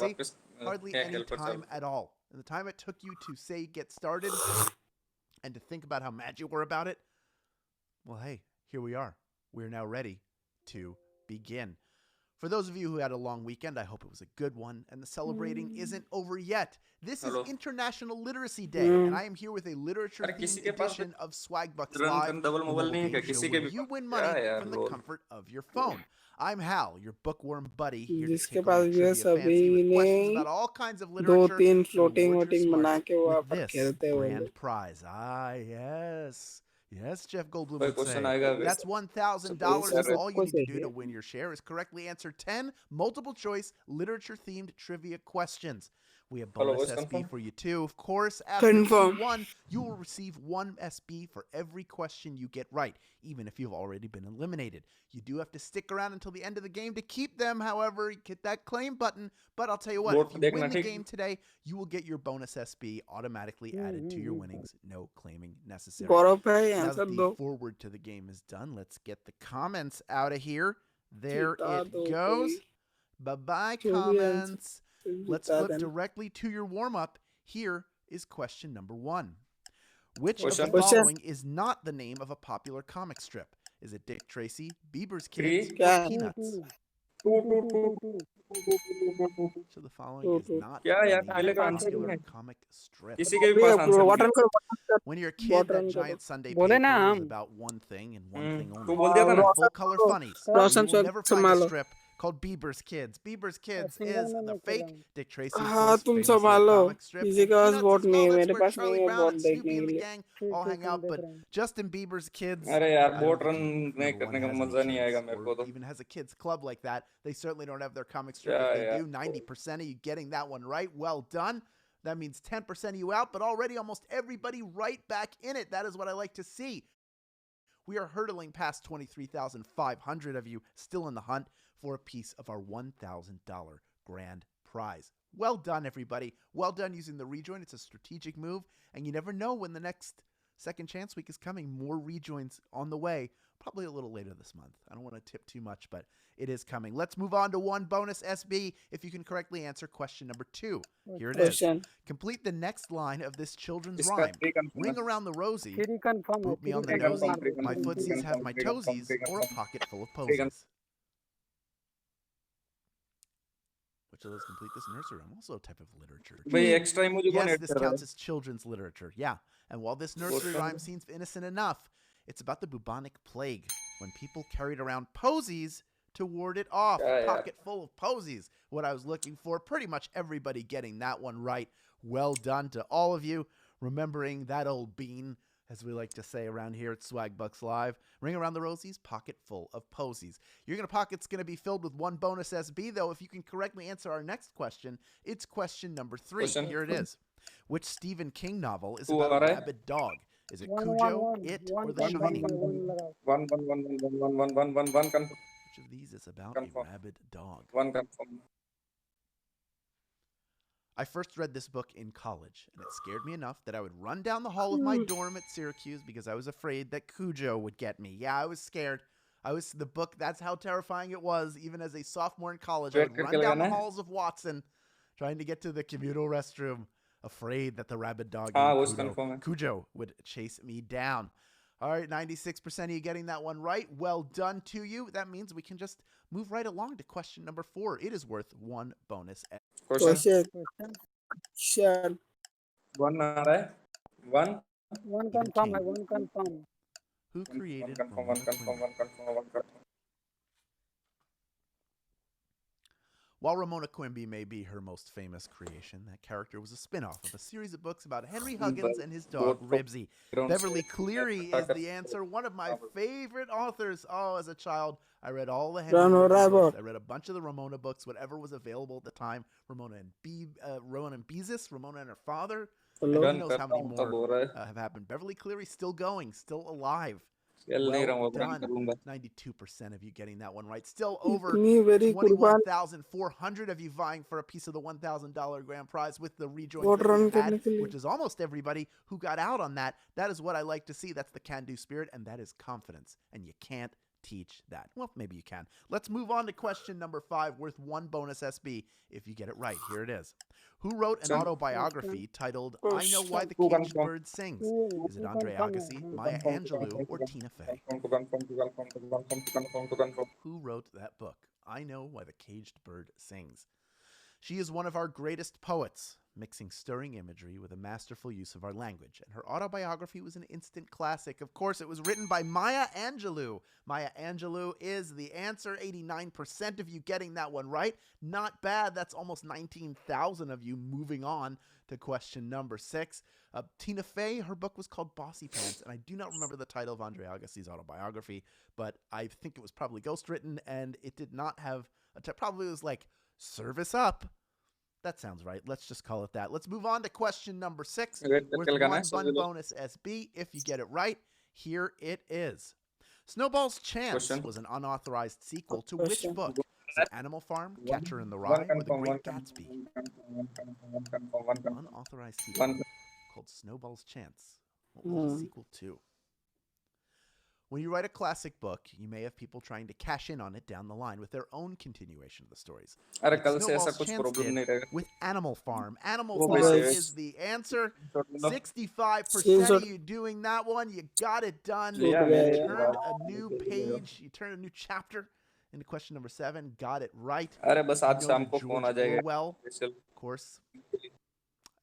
See, वापस hardly क्या any खेल पर time चल at all. And the time it took you to say get started and to think about how mad you were about it, well, hey, here we are. We're now ready to begin. For those of you who had a long weekend, I hope it was a good one, and the celebrating isn't over yet. This is hello International Literacy Day, and I am here with a अरे किसी literature-themed के पास edition of Swagbucks run Live, करने double the mobile mobile नहीं है क्या game show किसी where के भी you पास win क्या money यार from the lol comfort of your phone. I'm Hal, your bookworm buddy, here to जिसके tickle पास your भी है trivia सभी fancy with questions ने about all kinds of दो literature तीन and floating reward your voting बना smarts के वहां with पर this खेलते हैं वो grand लोग prize. Ah, yes. Yes, Jeff Goldblum कोई would क्वेश्चन say. आएगा अभी That's $1,000, ऐसा and all you सबको need to do चाहिए to win your share is correctly answer 10 multiple choice literature themed trivia questions. We have hello bonus voice SB confirm for you too. Of course, after confirm each one, you will receive one SB for every question you get right, even if you've already been eliminated. You do have to stick around until the end of the game to keep them, however, hit that claim button. But I'll tell you what, board if पे you देखना win the ठीक game today, you will get your bonus SB automatically added to your winnings, no claiming necessary. गौरव है Now answer that the दो forward to the game is done, let's get the comments out of here. There जिता it दो कोई goes. Bye-bye, जो भी answer comments. Let's जिता flip देना directly to your warm-up. Here is question number 1. Which of the question question following is not the name of a popular comic strip? Is it Dick Tracy, Bieber's three Kids, क्या or है Peanuts? Two two two two So the following two is two not क्या the यार name of पहले a का answer ही popular है comic strip. किसी के भी पास आंसर नहीं वाटर है करो When you're a kid, water that करो giant Sunday बोले ना paper was हम about one thing and one thing तू only. बोल दिया था ना Full color funnies. Roshan You will never find a संभालो strip called Bieber's Kids. Bieber's Kids single is में the मैं खेला fake हूँ Dick Tracy, of हाँ course, तुम famous little संभालो comic strip. किसी And के पास Peanuts वोट as नहीं well. है That's मेरे where पास Charlie नहीं है Brown वोट and देखने Snoopy के and the लिए gang ठीक all ठीक hang हम out. देख But रहे हैं Justin Bieber's Kids, अरे यार I don't boat think run नहीं number one करने का has any मजा नहीं आएगा chance, मेरे or को तो even has a kids club like that. They certainly don't have their comic strip. क्या If they यार do, 90% of you getting that one right. Well done. That means 10% of you out, but already almost everybody right back in it. That is what I like to see. We are hurtling past 23,500 of you still in the hunt for a piece of our $1,000 grand prize. Well done, everybody. Well done using the rejoin. It's a strategic move, and you never know when the next second chance week is coming. More rejoins on the way, probably a little later this month. I don't want to tip too much, but it is coming. Let's move on to one bonus SB if you can correctly answer question number 2. Here it is. Question Complete the next line of this children's इसका rhyme. Three confirm Ring around the rosy, three confirm है boot me three on the three confirm nosy, confirm मार three दो my confirm three footsies have confirm my three confirm toesies, three or a confirm pocket full of three confirm posies. Which of those complete this nursery rhyme? Also a type of literature. भाई extra emoji कौन Yes, add this कर रहा counts as children's literature. Yeah. And while this nursery rhyme seems innocent enough, it's about the bubonic plague when people carried around posies to ward it off. क्या A यार pocket full of posies. What I was looking for. Pretty much everybody getting that one right. Well done to all of you. Remembering that old bean, as we like to say around here at Swagbucks Live. Ring around the rosies, pocket full of posies. Your pocket's going to be filled with one bonus SB, though. If you can correctly answer our next question, it's question number 3. Question Here it is. Which Stephen King novel is two about आ a रहा है rabid dog? Is it one one Cujo, one It, one or The one one confirm Shining? है one one लगाओ one one one one one one one one one confirm Which of these is about a confirm rabid dog? One confirm I first read this book in college, and it scared me enough that I would run down the hall of my dorm at Syracuse because I was afraid that Cujo would get me. Yeah, I was scared. The book, that's how terrifying it was. Even as a sophomore in college, I wait would करके run down लगाना the है halls of Watson trying to get to the communal restroom, afraid that the rabid dog हाँ named वो confirm है Cujo would chase me down. All right, 96% of you getting that one right. Well done to you. That means we can just move right along to question number 4. It is worth one bonus. Question question question question one आ रहा है one one Stephen confirm है King, one confirm who one created confirm one Ramona confirm Quimby. One confirm one confirm While Ramona Quimby may be her most famous creation, that character was a spin-off of a series of books about Henry Huggins and his dog, Ribsy. Beverly Cleary is the answer. One of my favorite authors. Oh, as a child, I read all the Henry run हो रहा है Ribsy books. बहुत I read a bunch of the Ramona books, whatever was available at the time. Ramona and Beezus, Ramona and her father. And hello who run knows how करता many हूँ तब more हो रहा है have happened. Beverly Cleary still going, still alive. खेल नहीं रहा Well हूँ अब रन done. करूंगा 92% of you getting that one right. Still over इतनी वेरी कुर्बान 21,400 of you vying for a piece of the $1,000 grand prize with the rejoins vote that we run have had, करने के लिए which is almost everybody who got out on that. That is what I like to see. That's the can-do spirit, and that is confidence. And you can't teach that. Well, maybe you can. Let's move on to question number 5, worth 1 bonus SB if you get it right. Here it is. Who wrote an Question. autobiography titled I Know Why the Who Caged confirm? Bird Sings? Is it Andre Agassi, Maya Angelou, or Tina Fey? Who wrote that book? I Know Why the Caged Bird Sings. She is one of our greatest poets, mixing stirring imagery with a masterful use of our language. And her autobiography was an instant classic. Of course, it was written by Maya Angelou. Maya Angelou is the answer. 89% of you getting that one right. Not bad. That's almost 19,000 of you moving on to question number 6. Tina Fey, her book was called Bossy Pants, and I do not remember the title of Andre Agassi's autobiography, but I think it was probably ghostwritten, and it did not have probably was like Service Up. That sounds right. Let's just call it that. Let's move on to question number 6. Worth 1 bonus SB if you get it right. Here it is. Snowball's Chance was an unauthorized sequel to which book? Is it Animal Farm, Catcher in the Rye, or The Great Gatsby? Unauthorized sequel called Snowball's Chance. What was the sequel to? When you write a classic book, you may have people trying to cash in on it down the line with their own continuation of the stories. Like Snowball's Chance did with Animal Farm. Animal Farm is the answer. 65% of you doing that one. You got it done. You turned a new page. You turned a new chapter into question number 7. Got it right. अरे बस आज You शाम know को that phone uh George जाएगा Orwell, special of course,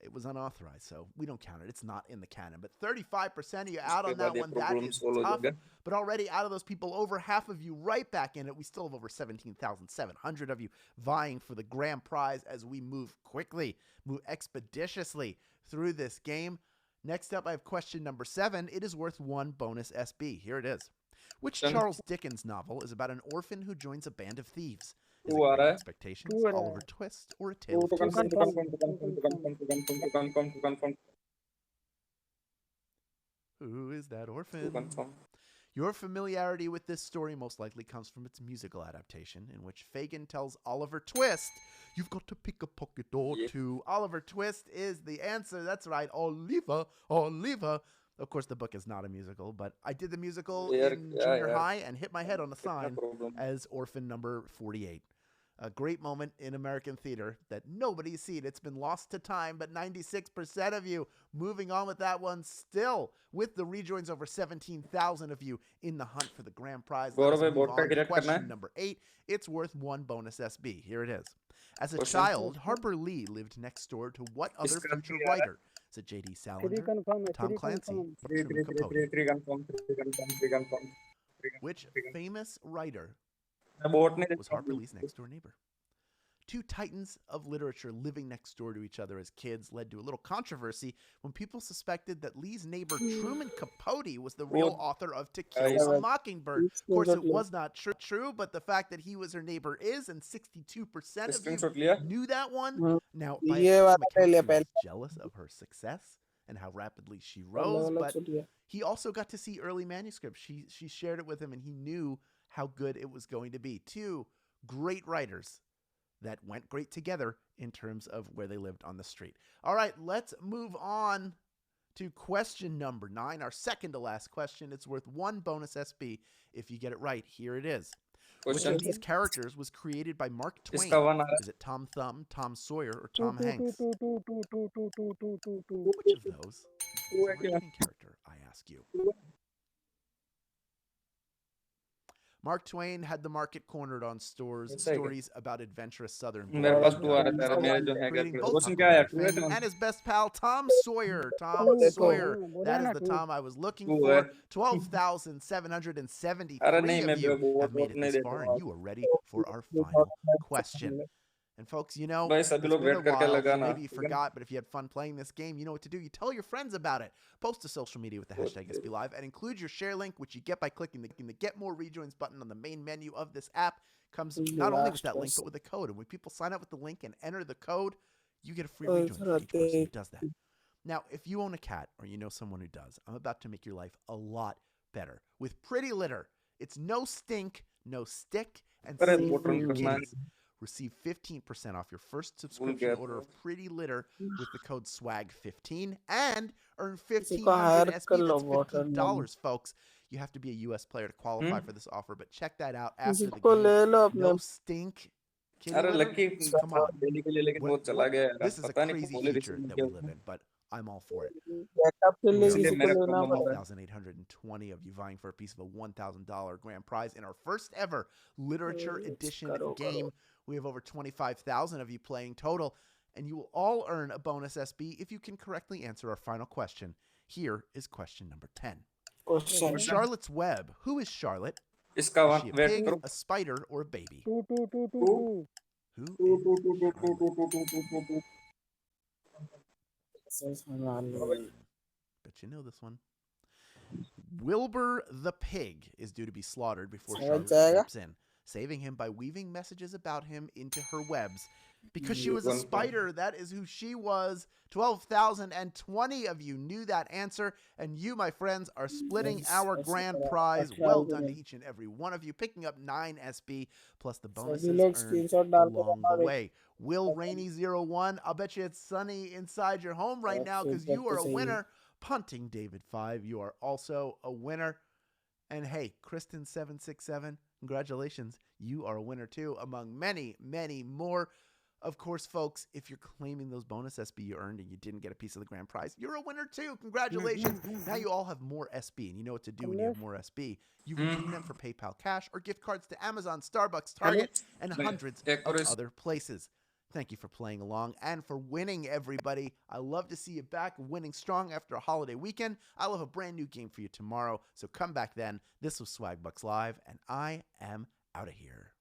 it was unauthorized, so we don't count it. It's not in the canon. But 35% of you out on that one. That is tough. But already out of those people, over half of you right back in it. We still have over 17,700 of you vying for the grand prize as we move quickly, move expeditiously through this game. Next up, I have question number 7. It is worth 1 bonus SB. Here it is. Which Charles Dickens novel is about an orphan who joins a band of thieves? Is it Great Expectations, Oliver Twist, or A Tale of Two Cities? Who is that orphan? Your familiarity with this story most likely comes from its musical adaptation, in which Fagin tells Oliver Twist, "You've got to pick a pocket or two." Oliver Twist is the answer. That's right, Oliver, Oliver. Of course, the book is not a musical, but I did the musical in junior high and hit my head on a sign as orphan number 48. A great moment in American theater that nobody's seen. It's been lost to time, but 96% of you moving on with that one still, with the rejoins over 17,000 of you in the hunt for the grand prize. Let us move on to question number 8. It's worth 1 bonus SB. Here it is. As a child, Harper Lee lived next door to what other future writer? Is it J.D. Salinger, Tom Clancy, or Truman Capote? Which famous writer was Harper Lee's next door neighbor? Two titans of literature living next door to each other as kids led to a little controversy when people suspected that Lee's neighbor Truman Capote was the real author of To Kill a Mockingbird. Of course, it was not true, but the fact that he was her neighbor is, and 62% of you knew that one. Now, by some accounts, he was jealous of her success and how rapidly she rose, but he also got to see early manuscripts. She shared it with him, and he knew how good it was going to be. 2 great writers that went great together in terms of where they lived on the street. All right, let's move on to question number 9, our second to last question. It's worth 1 bonus SB if you get it right. Here it is. Which of these characters was created by Mark Twain? Is it Tom Thumb, Tom Sawyer, or Tom Hanks? Which of those is the remaining character, I ask you? Mark Twain had the market cornered on stories about adventurous southern boys, creating both Huckleberry Finn and his best pal, Tom Sawyer. Tom Sawyer. That is the Tom I was looking for. 12,773 of you have made it this far, and you are ready for our final question. And folks, you know, it's been a while, so maybe you forgot, but if you had fun playing this game, you know what to do. You tell your friends about it. Post to social media with the hashtag SBLive and include your share link, which you get by clicking the Get More Rejoins button on the main menu of this app. Comes not only with that link, but with a code. And when people sign up with the link and enter the code, you get a free rejoin for each person who does that. Now, if you own a cat or you know someone who does, I'm about to make your life a lot better. With Pretty Litter, it's no stink, no stick, and safe for your kids. Receive 15% off your first subscription order of Pretty Litter with the code SWAG15 and earn $1,500 SB. That's $15, folks. You have to be a U.S. player to qualify for this offer, but check that out किसी after the को game. ले लो अपने No stink. Kitty अरे litter? Lucky Come on. Daily के लिए लेकिन वो चला गया यार This is a पता नहीं crazy बोले future रिसीव that किया we live in, but I'm all for it. Backup के लिए We are इसलिए किसी को मेरा लेना प्रॉब्लम हो पड़ेगा. रहा है 2,820 of you vying for a piece of a $1,000 grand prize in our first ever literature edition करो, game. We have over 25,000 of you playing total, and you will all earn a bonus SB if you can correctly answer our final question. Here is question number 10. Question. Charlotte's Web. Who is Charlotte? इसका Is one she a wait pig, करो a spider, or a baby? Two, two, two, two, Two. two. Who two is two two two two Charlotte? Two two Bet you know this one. Wilbur the pig is due to be slaughtered before समझ Charlotte जाएगा. steps in, saving him by weaving messages about him into her webs. Because she was a spider, that is who she was. 12,020 of you knew that answer, and you, my friends, are splitting our grand prize. Well done to each and every one of you, picking up 9 SB plus the bonuses सभी लोग earned screenshot डाल के along बता the they. way. Will Rainy01, I'll bet you it's sunny inside your home right now because you are a winner. Punting David 5, you are also a winner. And hey, Kristen767, congratulations. You are a winner too, among many, many more. Of course, folks, if you're claiming those bonus SB you earned and you didn't get a piece of the grand prize, you're a winner too. Congratulations. Now you all have more SB, and you know what to do when you have more SB. You redeem them for PayPal cash or gift cards to Amazon, Starbucks, Target, and hundreds of other places. Thank you for playing along and for winning, everybody. I love to see you back winning strong after a holiday weekend. I'll have a brand new game for you tomorrow, so come back then. This was Swagbucks Live, and I am out of here.